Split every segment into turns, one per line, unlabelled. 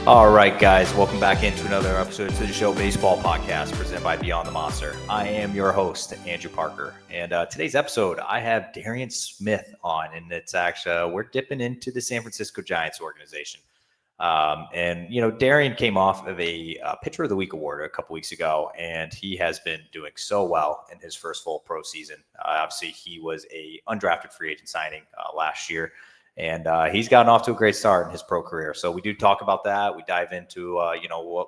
All right, guys, welcome back into another episode of the Show Baseball Podcast presented by Beyond the Monster. I am your host, Andrew Parker, and today's episode, I have Darien Smith on, and it's actually we're dipping into the San Francisco Giants organization. Darien came off of a Pitcher of the Week award a couple weeks ago, and he has been doing so well in his first full pro season. Obviously, he was a undrafted free agent signing last year. And he's gotten off to a great start in his pro career. So we do talk about that. We dive into,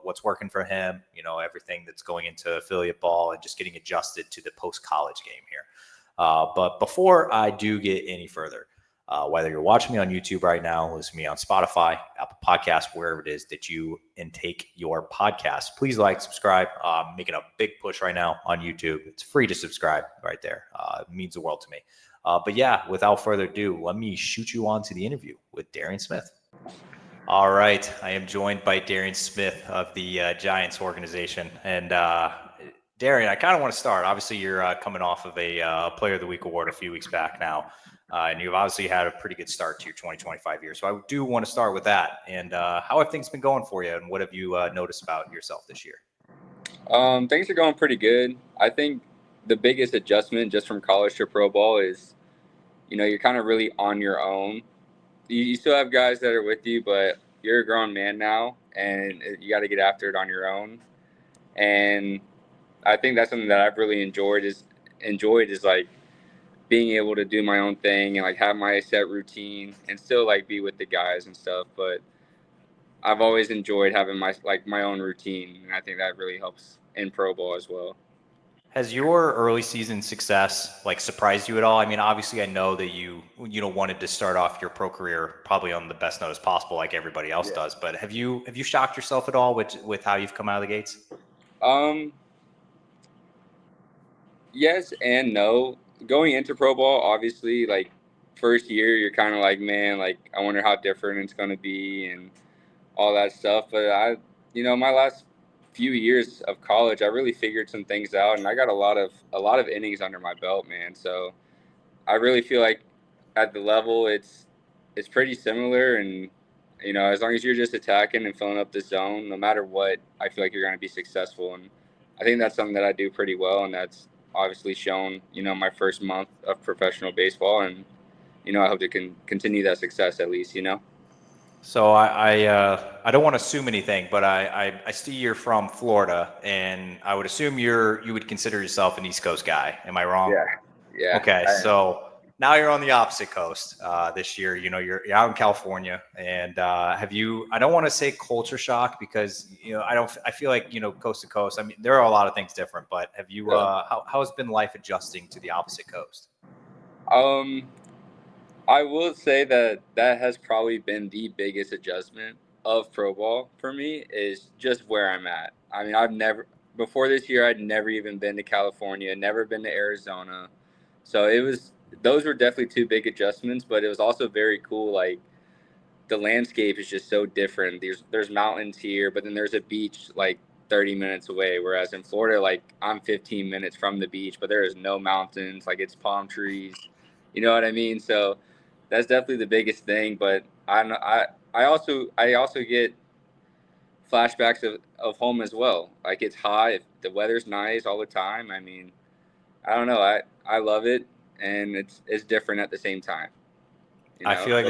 what's working for him, everything that's going into affiliate ball and just getting adjusted to the post-college game here. But before I do get any further, whether you're watching me on YouTube right now, listening to me on Spotify, Apple Podcasts, wherever it is that you intake your podcast, please like, subscribe. I'm making a big push right now on YouTube. It's free to subscribe right there. It means the world to me. But yeah, without further ado, let me shoot you on to the interview with Darien Smith. All right. I am joined by Darien Smith of the Giants organization. And Darien, I kind of want to start. Obviously, you're coming off of a Player of the Week award a few weeks back now. And you've obviously had a pretty good start to your 2025 year. So I do want to start with that. And how have things been going for you? And what have you noticed about yourself this year?
Things are going pretty good. I think the biggest adjustment just from college to pro ball is, you're kind of really on your own. You still have guys that are with you, but you're a grown man now, and you got to get after it on your own. And I think that's something that I've really enjoyed is like being able to do my own thing and like have my set routine and still like be with the guys and stuff. But I've always enjoyed having my own routine, and I think that really helps in pro ball as well.
Has your early season success surprised you at all? I mean, obviously, I know that you wanted to start off your pro career probably on the best note as possible, like everybody else does. But have you shocked yourself at all with how you've come out of the gates?
Yes and no. Going into pro ball, obviously, like first year, you're kind of like, man, like I wonder how different it's going to be and all that stuff. But my last few years of college, I really figured some things out, and I got a lot of innings under my belt, man. So I really feel like at the level, it's pretty similar, and as long as you're just attacking and filling up the zone, no matter what, I feel like you're going to be successful. And I think that's something that I do pretty well, and that's obviously shown, my first month of professional baseball, and I hope to continue that success at least.
So I don't want to assume anything, but I see you're from Florida, and I would assume you would consider yourself an East Coast guy. Am I wrong?
Yeah.
Okay, so now you're on the opposite coast this year. You're out in California, and have you? I don't want to say culture shock because I feel like coast to coast. I mean, there are a lot of things different, but have you? How has been life adjusting to the opposite coast?
I will say that has probably been the biggest adjustment of pro ball for me is just where I'm at. I mean, before this year, I'd never even been to California, never been to Arizona. So those were definitely two big adjustments, but it was also very cool. Like the landscape is just so different. There's mountains here, but then there's a beach like 30 minutes away. Whereas in Florida, like I'm 15 minutes from the beach, but there is no mountains. Like it's palm trees. You know what I mean? So that's definitely the biggest thing. But I also get flashbacks of home as well. Like it's hot, the weather's nice all the time. I mean, I don't know. I love it, and it's different at the same time.
I feel like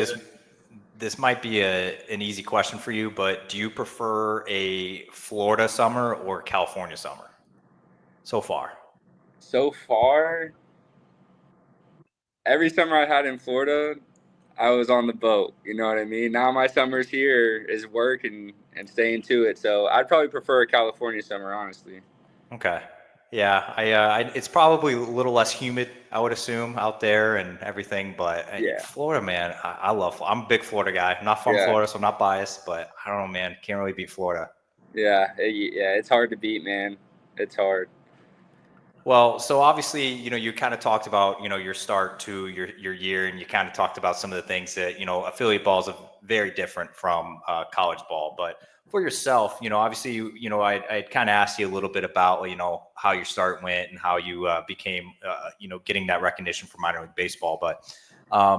this might be an easy question for you, but do you prefer a Florida summer or California summer so far?
So far, every summer I had in Florida, I was on the boat. You know what I mean? Now my summers here is work and staying to it. So I'd probably prefer a California summer, honestly.
Okay. Yeah, it's probably a little less humid, I would assume, out there and everything. But
Yeah.
Florida, man, I love. I'm a big Florida guy. I'm not from Florida, so I'm not biased. But I don't know, man, can't really beat Florida.
Yeah, it's hard to beat, man. It's hard.
Well, so obviously, you kind of talked about, your start to your year, and you kind of talked about some of the things that, affiliate ball is very different from college ball. But for yourself, obviously, I kind of asked you a little bit about, how your start went and how you became, getting that recognition for minor league baseball. But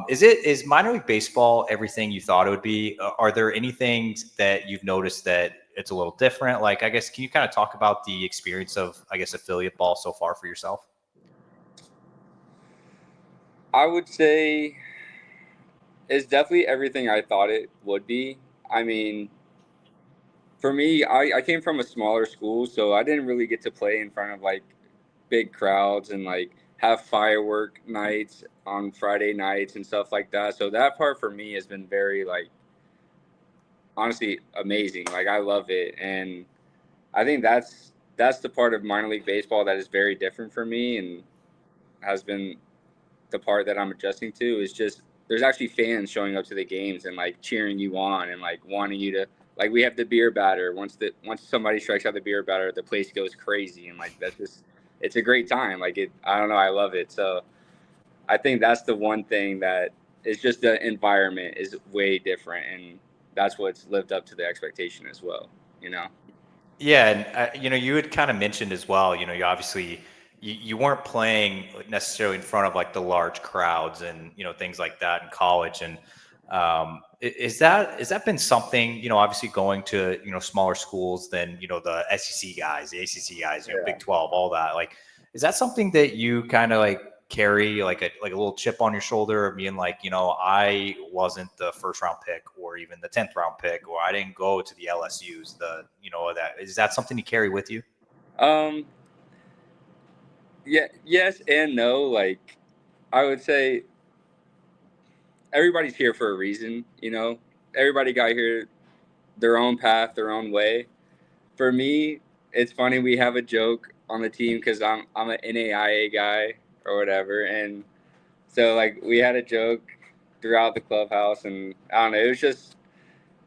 Is minor league baseball everything you thought it would be? Are there any things that you've noticed that it's a little different? Like, I guess, can you kind of talk about the experience of, I guess, affiliate ball so far for yourself?
I would say it's definitely everything I thought it would be. I mean, for me, I came from a smaller school, so I didn't really get to play in front of like big crowds and like have firework nights on Friday nights and stuff like that. So that part for me has been very like honestly amazing. Like I love it, and I think that's the part of minor league baseball that is very different for me and has been the part that I'm adjusting to is just there's actually fans showing up to the games and like cheering you on and like wanting you to like we have the beer batter. Once somebody strikes out the beer batter, the place goes crazy and like that's just it's a great time. Like it I don't know, I love it. So I think that's the one thing that is just the environment is way different and that's what's lived up to the expectation as well, you know?
Yeah, and you had kind of mentioned as well. You obviously you weren't playing necessarily in front of like the large crowds and things like that in college. And is that been something? Obviously going to smaller schools than the SEC guys, the ACC guys,
Yeah.
Big 12, all that. Like, is that something that you kind of like carry like a little chip on your shoulder of being like, I wasn't the first round pick or even the 10th round pick, or I didn't go to the LSU's, that is that something you carry with you?
Um yeah, yes and no. Like I would say everybody's here for a reason, you know. Everybody got here their own path, their own way. For me, it's funny we have a joke on the team because I'm an NAIA guy or whatever, and so like we had a joke throughout the clubhouse, and I don't know, it was just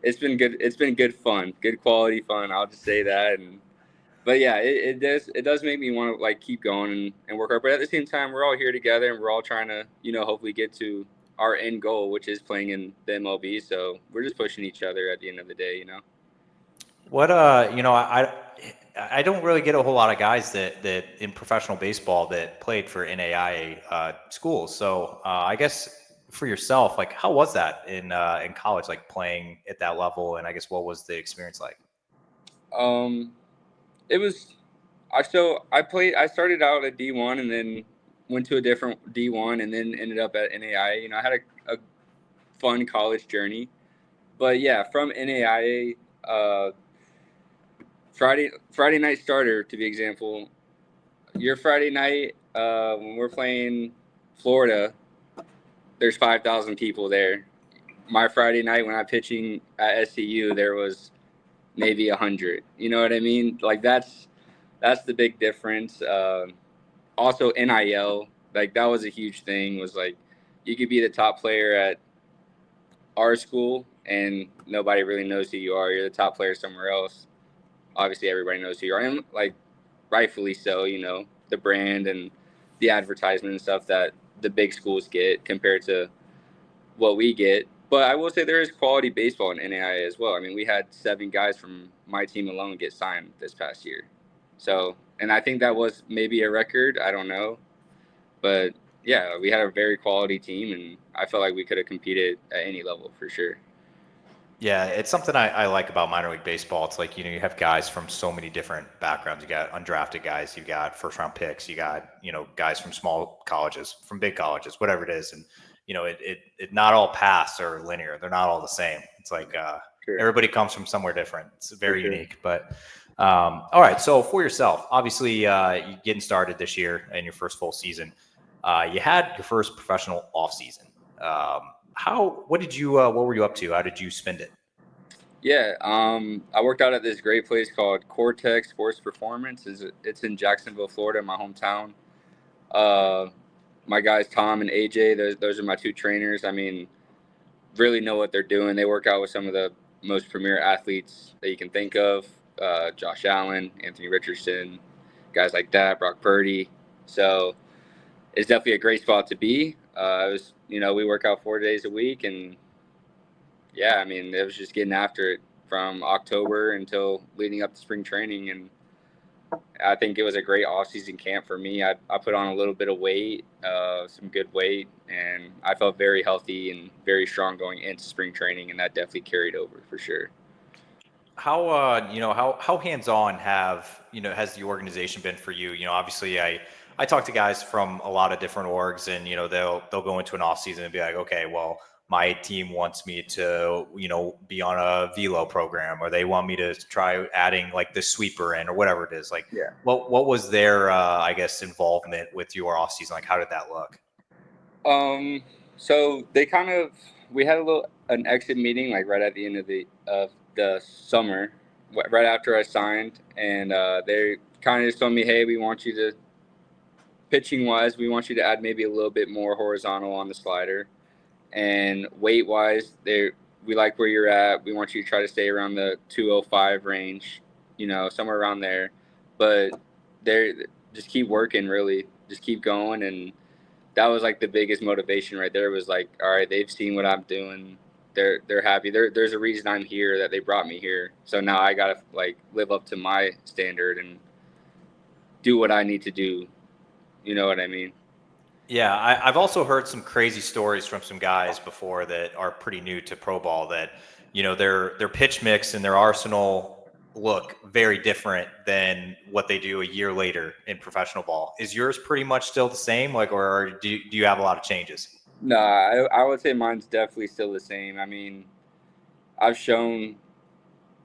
it's been good. It's been good fun, good quality fun. I'll just say that, and but yeah, it does make me want to like keep going and work hard. But at the same time, we're all here together and we're all trying to hopefully get to our end goal, which is playing in the MLB. So we're just pushing each other at the end of the day.
What I don't really get a whole lot of guys that in professional baseball that played for NAIA schools. So I guess for yourself, like how was that in college, like playing at that level? And I guess what was the experience like?
Um, it was I played. I started out at D1 and then went to a different D1 and then ended up at NAIA. I had a fun college journey. But yeah, from NAIA, Friday night starter to be example. Your Friday night when we're playing Florida, there's 5,000 people there. My Friday night when I'm pitching at SCU, there was maybe 100. You know what I mean? Like that's the big difference. Also NIL, like that was a huge thing. Was like you could be the top player at our school and nobody really knows who you are. You're the top player somewhere else. Obviously, everybody knows who you are, and like rightfully so. The brand and the advertisement and stuff that the big schools get compared to what we get. But I will say there is quality baseball in NAIA as well. I mean, we had 7 guys from my team alone get signed this past year. So, and I think that was maybe a record. I don't know. But yeah, we had a very quality team, and I felt like we could have competed at any level for sure.
Yeah, it's something I like about minor league baseball. It's like, you have guys from so many different backgrounds. You got undrafted guys, you got first round picks, you got, guys from small colleges, from big colleges, whatever it is. And, it not all paths are linear. They're not all the same. It's like
Sure.
everybody comes from somewhere different. It's
For
very
sure.
unique. But all right. So for yourself, obviously you getting started this year in your first full season. You had your first professional off season. What were you up to? How did you spend it?
Yeah, I worked out at this great place called Cortex Sports Performance. It's in Jacksonville, Florida, my hometown. Uh, my guys Tom and AJ, those are my 2 trainers. I mean, really know what they're doing. They work out with some of the most premier athletes that you can think of. Josh Allen, Anthony Richardson, guys like that, Brock Purdy. So it's definitely a great spot to be. We work out 4 days a week, and yeah, I mean, it was just getting after it from October until leading up to spring training, and I think it was a great off-season camp for me. I put on a little bit of weight, some good weight, and I felt very healthy and very strong going into spring training, and that definitely carried over for sure.
How hands-on has the organization been for you? Obviously I talk to guys from a lot of different orgs, and they'll go into an off season and be like, okay, well, my team wants me to be on a velo program, or they want me to try adding like the sweeper in, or whatever it is. Like,
Yeah.
what was their I guess involvement with your off season? Like, how did that look?
So we had an exit meeting like right at the end of the summer, right after I signed, and they kind of just told me, hey, we want you to pitching wise, we want you to add maybe a little bit more horizontal on the slider, and weight wise, we like where you're at. We want you to try to stay around the 205 range, somewhere around there, but they just keep working, really, just keep going. And that was like the biggest motivation right there, was like, all right, they've seen what I'm doing. They're happy. There's a reason I'm here, that they brought me here. So now I gotta like live up to my standard and do what I need to do. You know what I mean?
Yeah, I've also heard some crazy stories from some guys before that are pretty new to pro ball, that their pitch mix and their arsenal look very different than what they do a year later in professional ball. Is yours pretty much still the same, like, or do you have a lot of changes?
No, I would say mine's definitely still the same. I mean, I've shown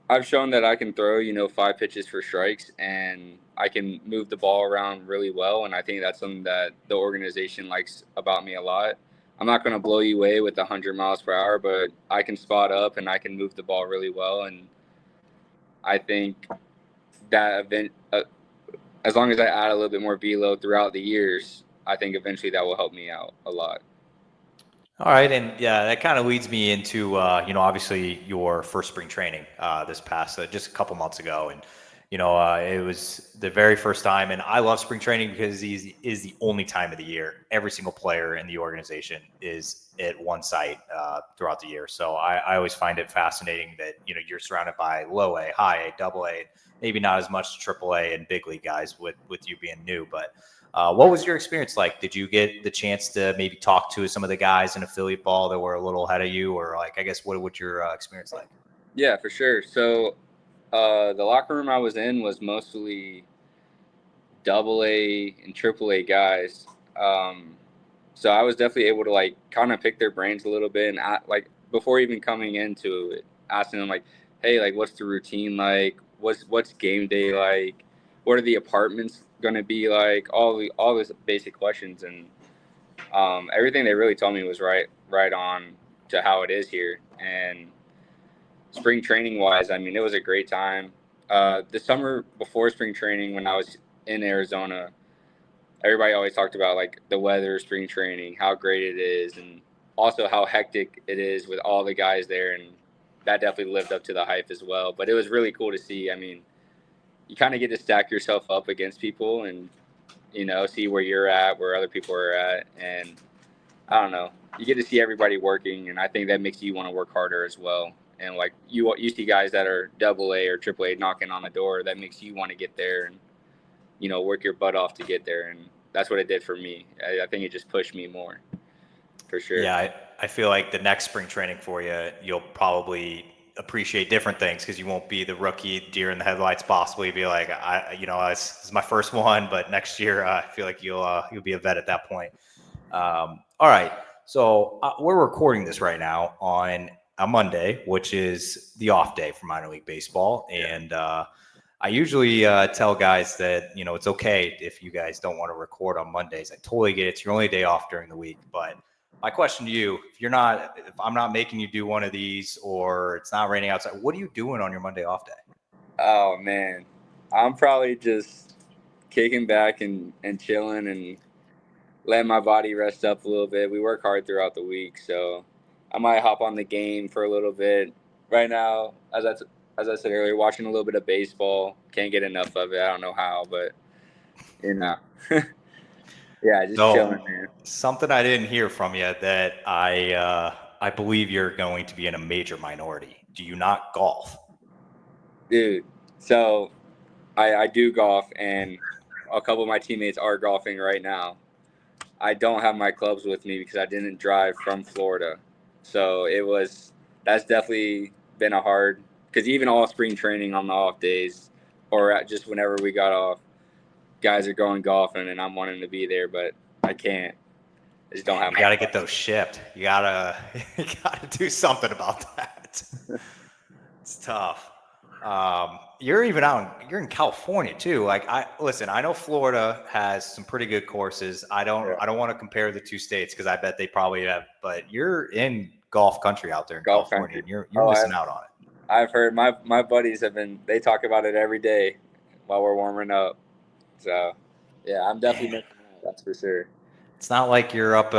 I've shown that I can throw, 5 pitches for strikes, and I can move the ball around really well. And I think that's something that the organization likes about me a lot. I'm not going to blow you away with 100 miles per hour, but I can spot up and I can move the ball really well. And I think that as long as I add a little bit more velo throughout the years, I think eventually that will help me out a lot.
All right, and yeah, that kind of leads me into obviously your first spring training this past just a couple months ago, and it was the very first time, and I love spring training because it is the only time of the year every single player in the organization is at one site throughout the year. So I always find it fascinating that you're surrounded by low A, high A, double A, maybe not as much triple A and big league guys with you being new, but. What was your experience like? Did you get the chance to maybe talk to some of the guys in affiliate ball that were a little ahead of you, or like, I guess, what your experience like?
Yeah, for sure. So the locker room I was in was mostly double A and triple A guys. So I was definitely able to like kind of pick their brains a little bit, and like before even coming into it, asking them like, hey, like what's the routine like? What's game day like? What are the apartments gonna be like? All these basic questions, and everything they really told me was right on to how it is here. And spring training wise, I mean, it was a great time. The summer before spring training, when I was in Arizona, everybody always talked about like the weather, spring training, how great it is, and also how hectic it is with all the guys there. And that definitely lived up to the hype as well. But it was really cool to see. I mean, you kind of get to stack yourself up against people and, see where you're at, where other people are at. And I don't know, you get to see everybody working. And I think that makes you want to work harder as well. And like you see guys that are double A or triple A knocking on the door, that makes you want to get there and, work your butt off to get there. And that's what it did for me. I think it just pushed me more, for sure.
Yeah, I feel like the next spring training for you, you'll probably appreciate different things because you won't be the rookie deer in the headlights. Possibly be like, this is my first one, but next year I feel like you'll be a vet at that point. All right, so we're recording this right now on a Monday, which is the off day for minor league baseball, and I usually tell guys that it's okay if you guys don't want to record on Mondays. I totally get it. It's your only day off during the week, but my question to you, if I'm not making you do one of these or it's not raining outside, what are you doing on your Monday off day?
Oh man, I'm probably just kicking back and chilling and letting my body rest up a little bit. We work hard throughout the week, so I might hop on the game for a little bit. Right now, as I said earlier, watching a little bit of baseball. Can't get enough of it. I don't know how, but you know, yeah, just chilling,
So
man.
something I didn't hear from you that I believe you're going to be in a major minority. Do you not golf?
Dude, so I do golf, and a couple of my teammates are golfing right now. I don't have my clubs with me because I didn't drive from Florida. So that's definitely been a hard, because even all spring training on the off days or just whenever we got off, guys are going golfing and I'm wanting to be there, but I can't. I just don't
Man,
have
you
my
got to get
clubs.
those shipped. You gotta you gotta do something about that. It's tough. You're even you're in California too. Like listen, I know Florida has some pretty good courses.
Yeah.
I don't want to compare the two states because I bet they probably have, but you're in golf country out there in
Golf
California
country.
and you're
Oh,
missing out on it.
I've heard my buddies they talk about it every day while we're warming up. So, yeah, I'm definitely
Man,
missing out. That's for sure.
it's not like you're up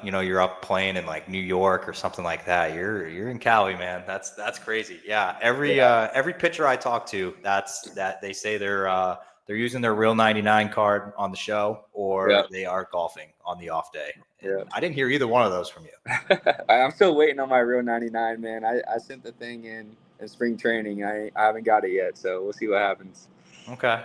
you're up playing in like New York or something like that. You're in Cali, man. That's crazy. Yeah,
Yeah.
every pitcher I talk to, that they say they're using their real 99 card on the show
Yeah.
or they are golfing on the off day. And
Yeah.
I didn't hear either one of those from you.
I'm still waiting on my real 99, man. I sent the thing in spring training. I haven't got it yet, so we'll see what happens.
Okay.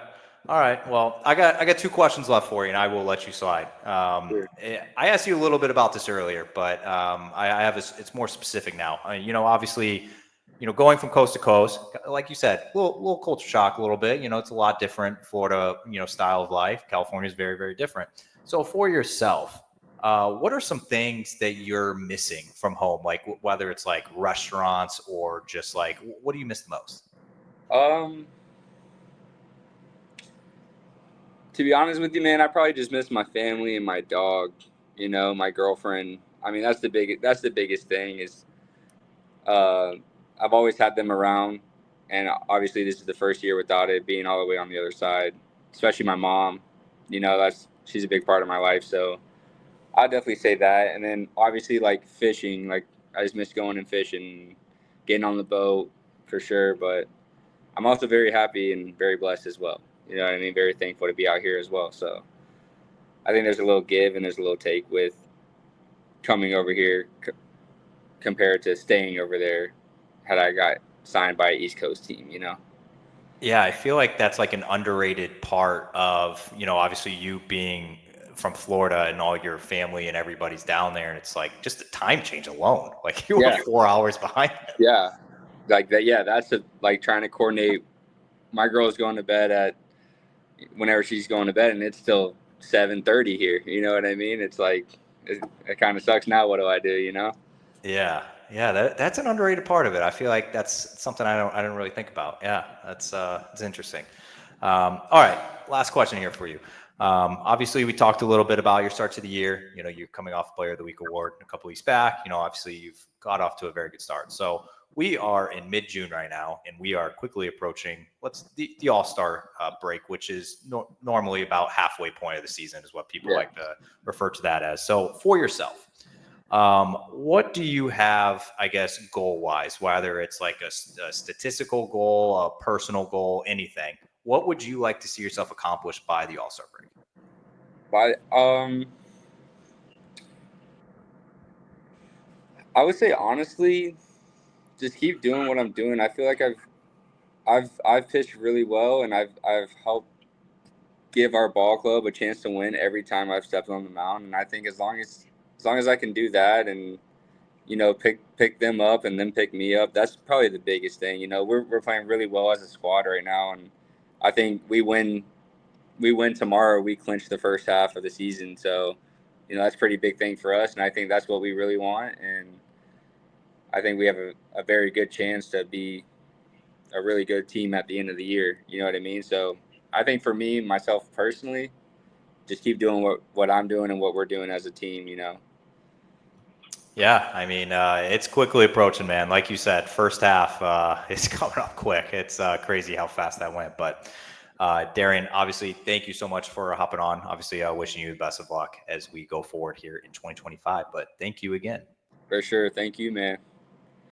All right. Well, I got two questions left for you, and I will let you slide.
Sure.
I asked you a little bit about this earlier, but I have it's more specific now. Obviously, going from coast to coast, like you said, little culture shock a little bit. It's a lot different. Florida, style of life. California is very, very different. So for yourself, what are some things that you're missing from home? Like whether it's like restaurants or just like, what do you miss the most?
Um, to be honest with you, man, I probably just miss my family and my dog. My girlfriend. I mean, that's the biggest thing is uh, I've always had them around, and obviously this is the first year without it being all the way on the other side. Especially my mom. She's a big part of my life, so I'd definitely say that. And then obviously like fishing, like I just miss going and fishing, getting on the boat for sure. But I'm also very happy and very blessed as well. You know what I mean? Very thankful to be out here as well. So I think there's a little give and there's a little take with coming over here compared to staying over there had I got signed by an East Coast team.
Yeah, I feel like that's like an underrated part of, obviously you being from Florida and all your family and everybody's down there. And it's like just the time change alone. Like you were
Yeah.
4 hours behind them.
Yeah. Like that. Yeah. Like trying to coordinate. My girl's going to bed at whenever she's going to bed, and it's still 7:30 here. You know what I mean? It's like it kind of sucks now. What do I do?
Yeah. Yeah. That's an underrated part of it. I feel like that's something I don't really think about. Yeah. It's interesting. All right. Last question here for you. Obviously we talked a little bit about your start to the year. You're coming off Player of the Week award a couple weeks back. Obviously you've got off to a very good start. So we are in mid-June right now, and we are quickly approaching the All-Star break, which is normally about halfway point of the season, is what people like to refer to that as. So for yourself, what do you have, I guess, goal-wise, whether it's like a statistical goal, a personal goal, anything? What would you like to see yourself accomplish by the All-Star break?
But I would say honestly, just keep doing what I'm doing. I feel like I've pitched really well, and I've helped give our ball club a chance to win every time I've stepped on the mound. And I think as long as I can do that, and pick them up and then pick me up, that's probably the biggest thing. We're playing really well as a squad right now, and I think we win tomorrow, we clinch the first half of the season. So, that's a pretty big thing for us, and I think that's what we really want. And I think we have a very good chance to be a really good team at the end of the year. You know what I mean? So I think for me, myself personally, just keep doing what I'm doing and what we're doing as a team.
Yeah, I mean, it's quickly approaching, man. Like you said, first half is coming up quick. It's crazy how fast that went. But Darien, obviously, thank you so much for hopping on. Obviously, wishing you the best of luck as we go forward here in 2025. But thank you again.
For sure. Thank you, man.